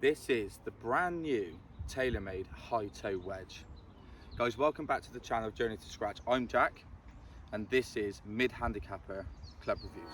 This is the brand new Taylormade Hi-Toe wedge. Guys, welcome back to the channel of Journey to Scratch. I'm Jack, and this is Mid-Handicapper Club Reviews.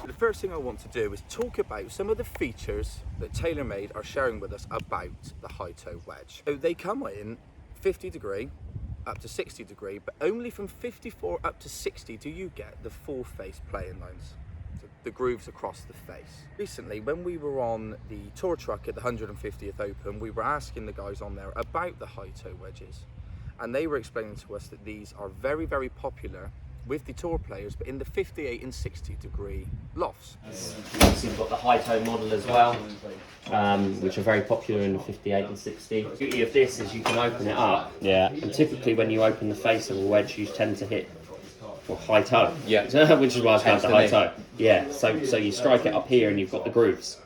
The first thing I want to do is talk about some of the features that Taylormade are sharing with us about the Hi-Toe wedge. So they come in 50 degree up to 60 degree, but only from 54 up to 60 do you get the full face playing lines, so the grooves across the face. Recently, when we were on the tour truck at the 150th Open, we were asking the guys on there about the Hi-Toe wedges, and they were explaining to us that these are very, very popular with the tour players, but in the 58 and 60 degree lofts. So you've got the Hi-Toe model as well, which are very popular in the 58 and 60. The beauty of this is you can open it up, and typically when you open the face of a wedge, you tend to hit Hi-Toe, which is why it's called the Hi-Toe. Yeah, so you strike it up here and you've got the grooves,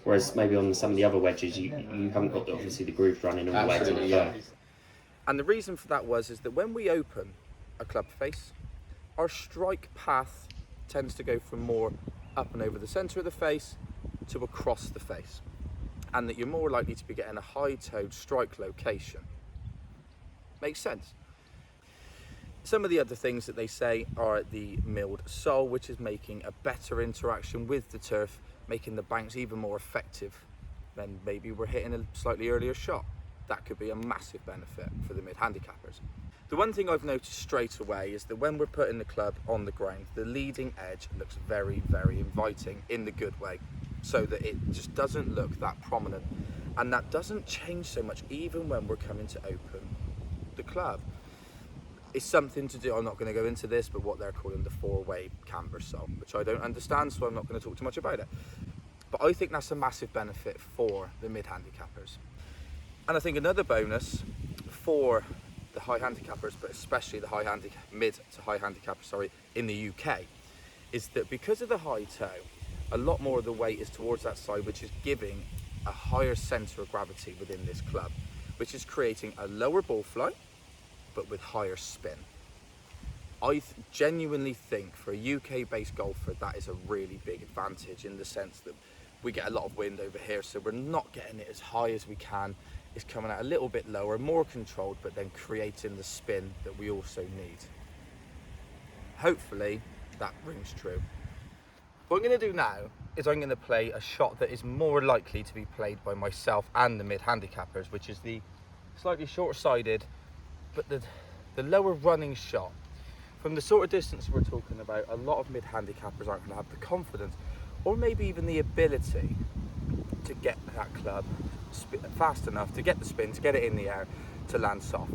whereas maybe on some of the other wedges you haven't got obviously the grooves running all the way to the toe. And the reason for that is that when we open a club face, our strike path tends to go from more up and over the centre of the face to across the face, and that you're more likely to be getting a high-toed strike location. Makes sense. Some of the other things that they say are the milled sole, which is making a better interaction with the turf, making the banks even more effective than maybe we're hitting a slightly earlier shot. That could be a massive benefit for the mid-handicappers. The one thing I've noticed straight away is that when we're putting the club on the ground, the leading edge looks very, very inviting in the good way, so that it just doesn't look that prominent. And that doesn't change so much even when we're coming to open the club. It's something to do, I'm not going to go into this, but what they're calling the four-way camber sole, which I don't understand, so I'm not going to talk too much about it. But I think that's a massive benefit for the mid-handicappers. And I think another bonus for the high handicappers, but especially the mid to high handicappers, in the UK, is that because of the Hi-Toe, a lot more of the weight is towards that side, which is giving a higher centre of gravity within this club, which is creating a lower ball flight, but with higher spin. I genuinely think for a UK-based golfer, that is a really big advantage in the sense that we get a lot of wind over here, so we're not getting it as high as we can. It's coming out a little bit lower, more controlled, but then creating the spin that we also need. Hopefully that rings true. What I'm going to do now is I'm going to play a shot that is more likely to be played by myself and the mid-handicappers, which is the slightly short-sided, but the lower running shot. From the sort of distance we're talking about, a lot of mid-handicappers aren't going to have the confidence, or maybe even the ability to get that club fast enough to get the spin, to get it in the air, to land soft.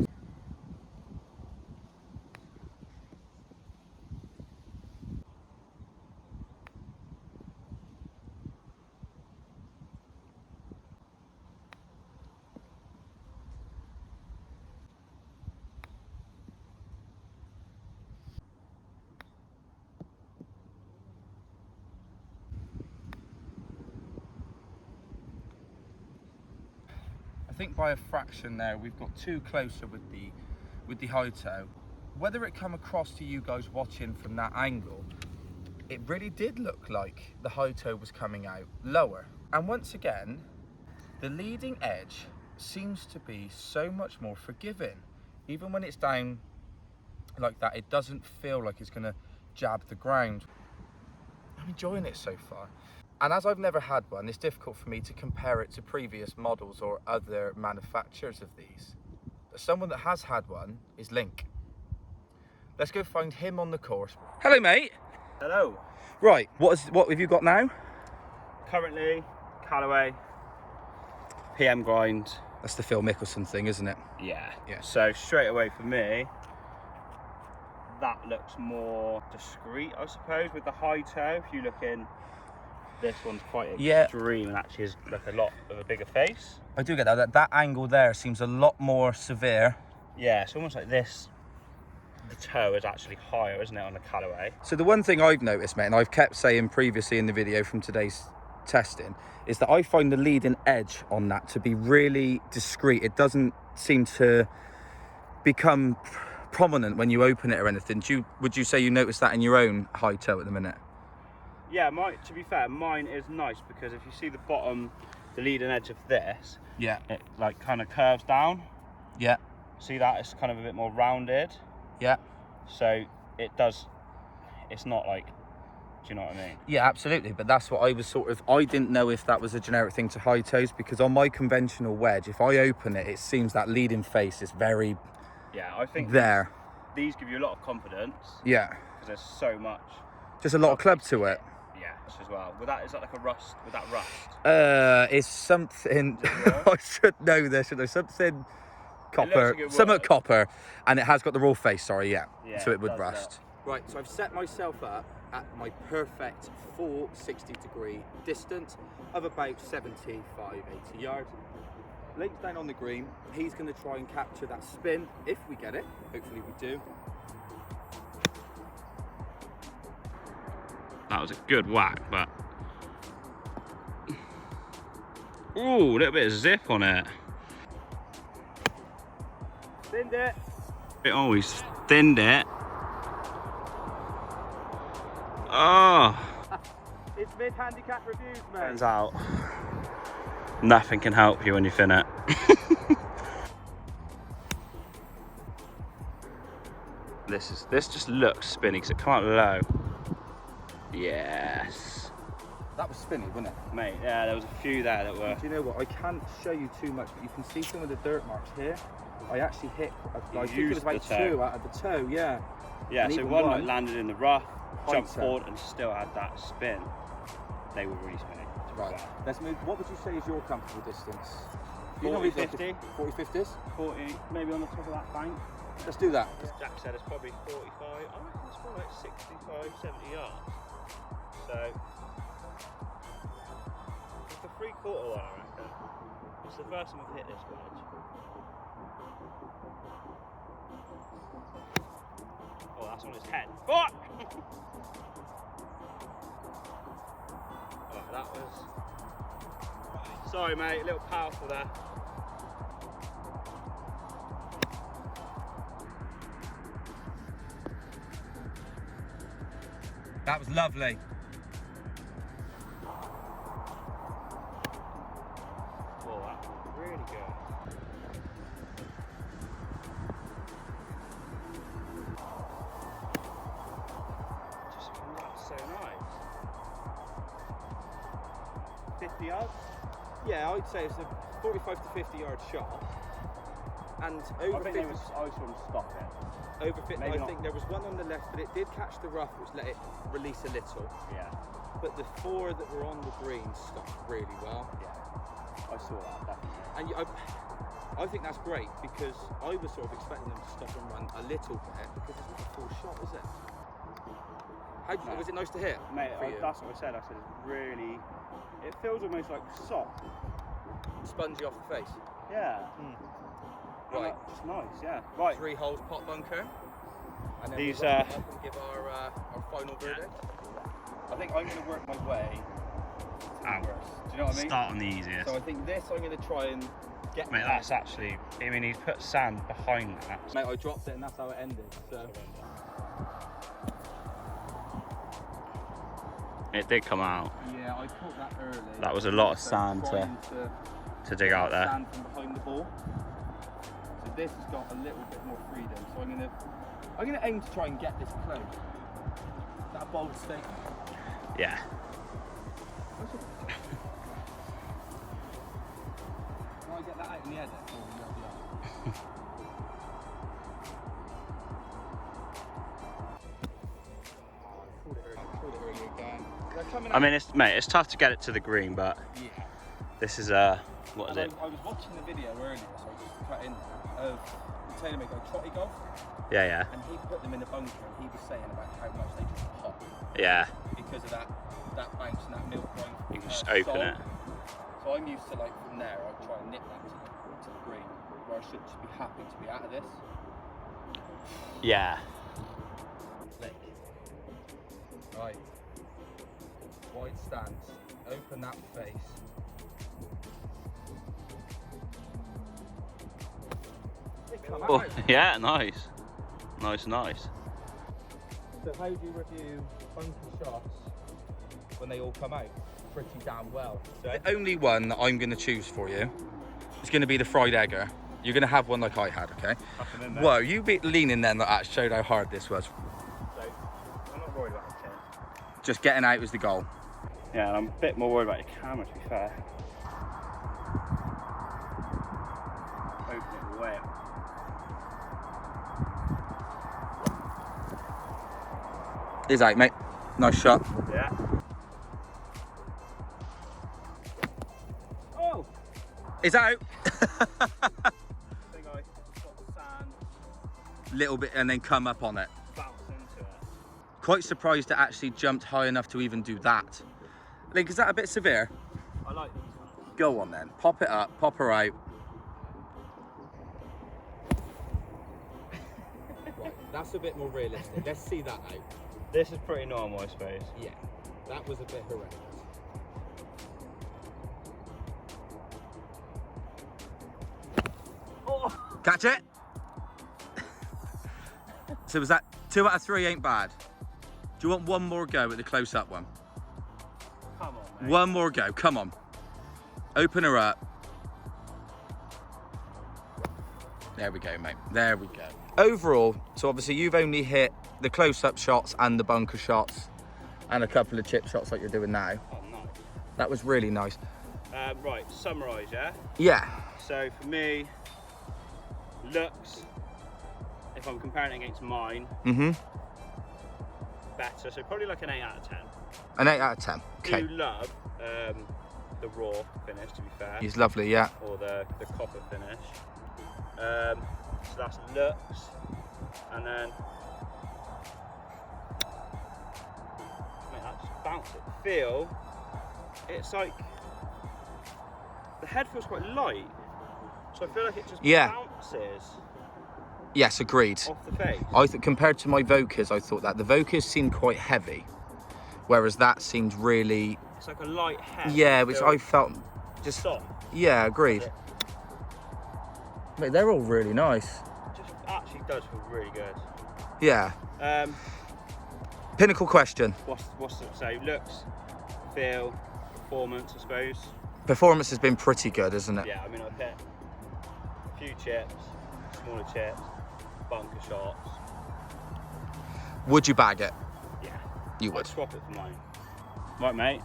I think by a fraction there, we've got too closer with the Hi-Toe. Whether it come across to you guys watching from that angle, it really did look like the Hi-Toe was coming out lower. And once again, the leading edge seems to be so much more forgiving. Even when it's down like that, it doesn't feel like it's gonna jab the ground. I'm enjoying it so far. And as I've never had one, it's difficult for me to compare it to previous models or other manufacturers of these. But someone that has had one is Link. Let's go find him on the course. Hello, mate. Hello. Right, what have you got now? Currently, Callaway, PM grind. That's the Phil Mickelson thing, isn't it? Yeah. Yeah. So straight away for me, that looks more discreet, I suppose, with the Hi-Toe. If you look in, this one's quite extreme and actually is like a lot of a bigger face. I do get that. That angle there seems a lot more severe Yeah, it's almost like this. The toe is actually higher, isn't it, on the Callaway? So the one thing I've noticed, mate, and I've kept saying previously in the video from today's testing, is that I find the leading edge on that to be really discreet. It doesn't seem to become prominent when you open it or anything. Would you say you notice that in your own Hi-Toe at the minute? Yeah, to be fair, mine is nice because if you see the bottom, the leading edge of this, Yeah. it like kind of curves down. Yeah. See that? It's kind of a bit more rounded. Yeah. So it does, it's not like, do you know what I mean? Yeah, absolutely. But that's what I was I didn't know if that was a generic thing to Hi-Toes, because on my conventional wedge, if I open it, it seems that leading face is very I think there. These give you a lot of confidence. Yeah. Because there's so much. Just a lot of club to it. Yeah, as well. Is that like a rust? Would that rust? It's something. I should know this. There's something copper, like somewhat copper, and it has got the raw face. Sorry, yeah. So it would does rust. Right. So I've set myself up at my perfect full 60-degree distance of about 75, 80 yards. Lake's down on the green. He's going to try and capture that spin if we get it. Hopefully we do. That was a good whack, but ooh, a little bit of zip on it. Thinned it. It always thinned it. Oh. It's mid-handicap reviews, mate. Turns out nothing can help you when you thin it. This just looks spinny because it come out low. Yes. That was spinny, wasn't it? Mate, yeah, there was a few there that were. Do you know what? I can't show you too much, but you can see some of the dirt marks here. I actually hit, I think it was about 2 out of the toe, yeah. Yeah, And so even one one that landed in the rough, jumped Hi-Toe. forward and still had that spin. They were really spinning. Right, let's move. What would you say is your comfortable distance? 40, 50. 40, 50s? 40, maybe on the top of that bank. Let's do that. Jack said it's probably 45. I reckon it's more like 65, 70 yards. So, it's the 3/4 one, I reckon. It's the first time I've hit this wedge. Oh, that's on his head. Fuck! Oh, that was... Sorry, mate, a little powerful there. That was lovely. Oh, that was really good. That's so nice. 50 yards? Yeah, I'd say it's a 45 to 50 yard shot. And I over think 50, I was trying to stop it. over 50, maybe I not. think there was one on the left, but it did catch the rough, which let it release a little. Yeah. But the 4 that were on the green stopped really well. Yeah. I saw that, definitely. And I think that's great, because I was sort of expecting them to stop and run a little bit, because it's not a full shot, is it? No. Was it nice to hit? Mate, for you? that's what I said. I said it's really... It feels almost like soft. Spongy off the face. Yeah. Right. Just nice, yeah. Right. 3 holes pot bunker. And then These, we'll wrap it up and give our final verdict. I think I'm going to work my way Out. worse. Do you know what I mean? Start on the easiest. So I think this I'm going to try and get. Mate, that's actually... I mean, he's put sand behind that. Mate, I dropped it and that's how it ended. So. It did come out. Yeah, I caught that early. That was a lot of So sand trying to dig out there. Sand from behind the ball. So this has got a little bit more freedom. So I'm gonna aim to try and get this close. Is that a bold statement? Yeah. Can I get that out in the edit? I mean, it's tough to get it to the green, but Yeah. this is what is it? I was watching the video earlier, so I just cut in of the Taylormade Hi-Toe golf, Yeah, and he put them in the bunker, and he was saying about how much they just pop yeah. because of that bounce and that milk line. You can just open it. So I'm used to, like, from there, I try and nip that to the green. where I should just be happy to be out of this. Yeah. Flick. Right. Wide stance. Open that face. They come Oh, out. yeah, nice. Nice. So how do you review bunker shots when they all come out? Pretty damn well. So the only one that I'm going to choose for you is going to be the fried egger. You're going to have one like I had, okay? Whoa, you be leaning then that showed how hard this was. So, I'm not worried about the tin. Just getting out was the goal. Yeah, and I'm a bit more worried about your camera, to be fair. Open it way up. Is out, mate. Nice shot. Yeah. Oh! Is out. I think I got the sand, Little bit and then come up on it. bounce into it. Quite surprised it actually jumped high enough to even do that. Like, is that a bit severe? I like these ones. Go on then. Pop it up, pop her out. Right, that's a bit more realistic. Let's see that out. This is pretty normal, I suppose. Yeah, that was a bit horrendous. Oh! Catch it? So was that 2 out of 3 ain't bad? Do you want one more go at the close-up one? Come on, mate. One more go, come on. Open her up. There we go, mate. There we go. Overall, so obviously you've only hit the close-up shots and the bunker shots and a couple of chip shots like you're doing now. Oh, nice. That was really nice. Right, summarise, yeah? Yeah. So for me, looks, if I'm comparing it against mine, better. So probably like an 8 out of 10. An 8 out of 10. Okay. Do love the raw finish, to be fair. He's lovely, yeah. Or the copper finish. So that's looks, and then mate, that just bounce it. Feel, it's like the head feels quite light, so I feel like it just bounces Yes, agreed. off the face. I think compared to my Vokeys, I thought that the Vokeys seemed quite heavy, whereas that seemed really, It's like a light head. yeah, which I felt just soft. Yeah, agreed. It Mate, they're all really nice. just actually does feel really good. Yeah. Pinnacle question. What's it say? Looks, feel, performance, I suppose. Performance has been pretty good, isn't it? Yeah, I mean, I've hit a few chips, smaller chips, bunker shots. Would you bag it? Yeah. You would. I'd swap it for mine. Right, mate.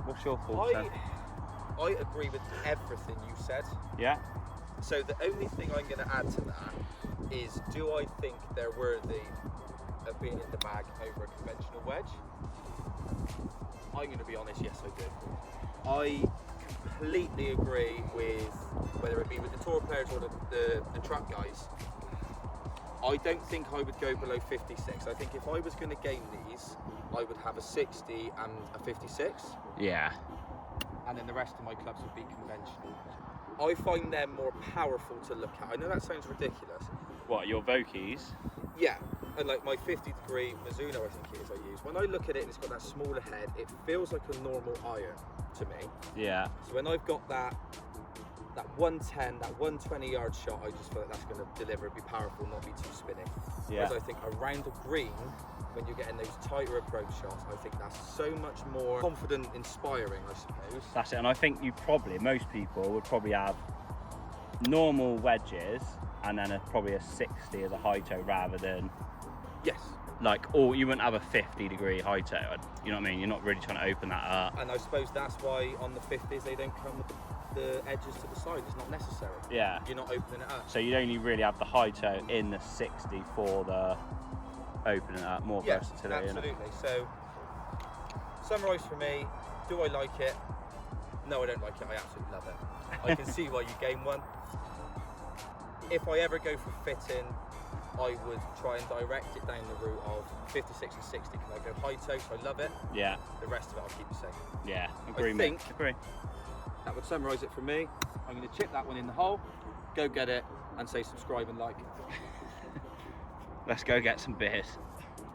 What's your thoughts? I agree with everything you said. Yeah. So the only thing I'm going to add to that is, do I think they're worthy of being in the bag over a conventional wedge? I'm going to be honest, yes I do. I completely agree with, whether it be with the tour players or the truck guys, I don't think I would go below 56. I think if I was going to game these, I would have a 60 and a 56. Yeah. And then the rest of my clubs would be conventional. I find them more powerful to look at. I know that sounds ridiculous. What, your Vokeys? Yeah, and like my 50-degree Mizuno, I think it is, I use. When I look at it and it's got that smaller head, it feels like a normal iron to me. Yeah. So when I've got that 110, that 120 yard shot, I just feel like that's going to deliver, be powerful, not be too spinning. Yeah. Whereas I think around the green, when you're getting those tighter approach shots, I think that's so much more confident, inspiring, I suppose. That's it, and I think most people would probably have normal wedges and then probably a 60 as a high-toe rather than Yes. or you wouldn't have a 50-degree high-toe. You know what I mean? You're not really trying to open that up. And I suppose that's why on the 50s they don't come with the edges to the side. It's not necessary. Yeah. You're not opening it up. So you'd only really have the high-toe in the 60 for the opening it up, more versatility. Absolutely. So, summarise for me, do I like it? No, I don't like it. I absolutely love it. I can see why you game one. If I ever go for fitting, I would try and direct it down the route of 56 and 60. Can I go high toe? So I love it. Yeah. The rest of it I'll keep the same. Yeah. Agree, I think Agree. that would summarise it for me. I'm going to chip that one in the hole. go get it and say subscribe and like. Let's go get some beers.